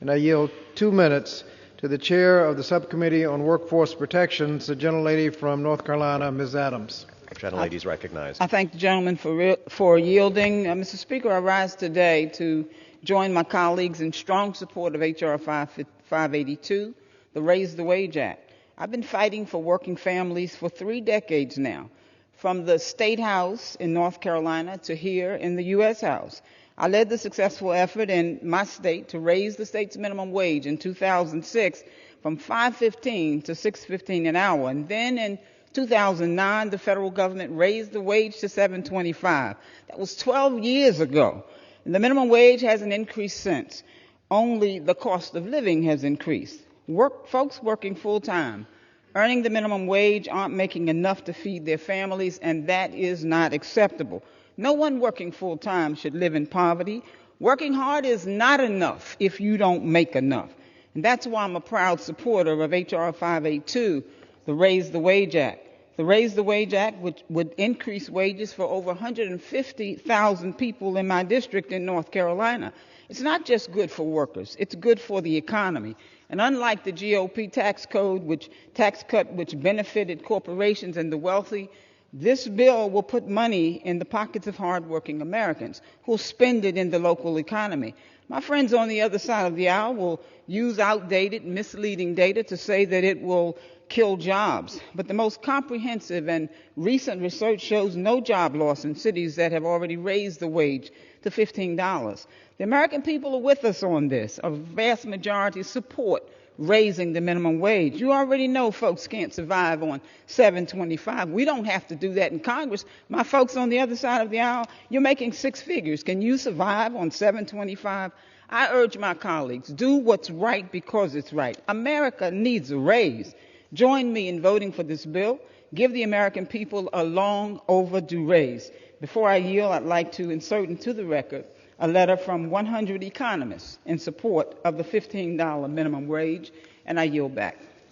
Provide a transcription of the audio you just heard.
And I yield 2 minutes to the chair of the Subcommittee on Workforce Protections, the gentlelady from North Carolina, Ms. Adams. Gentlelady is recognized. I thank the gentleman for yielding. Mr. Speaker, I rise today to join my colleagues in strong support of H.R. 582, the Raise the Wage Act. I've been fighting for working families for 3 decades now, from the State House in North Carolina to here in the U.S. House. I led the successful effort in my state to raise the state's minimum wage in 2006 from $5.15 to $6.15 an hour. And then in 2009, the federal government raised the wage to $7.25. That was 12 years ago. And the minimum wage hasn't increased since. Only the cost of living has increased. Folks working full-time, earning the minimum wage, aren't making enough to feed their families, and that is not acceptable. No one working full-time should live in poverty. Working hard is not enough if you don't make enough. And that's why I'm a proud supporter of H.R. 582, the Raise the Wage Act. The Raise the Wage Act would increase wages for over 150,000 people in my district in North Carolina. It's not just good for workers, it's good for the economy. And unlike the GOP tax cut which benefited corporations and the wealthy, this bill will put money in the pockets of hardworking Americans who'll spend it in the local economy. My friends on the other side of the aisle will use outdated, misleading data to say that it will kill jobs. But the most comprehensive and recent research shows no job loss in cities that have already raised the wage to $15. The American people are with us on this. A vast majority support raising the minimum wage. You already know folks can't survive on $7.25. We don't have to do that in Congress. My folks on the other side of the aisle, you're making 6 figures. Can you survive on $7.25? I urge my colleagues, do what's right because it's right. America needs a raise. Join me in voting for this bill. Give the American people a long overdue raise. Before I yield, I'd like to insert into the record a letter from 100 economists in support of the $15 minimum wage, and I yield back.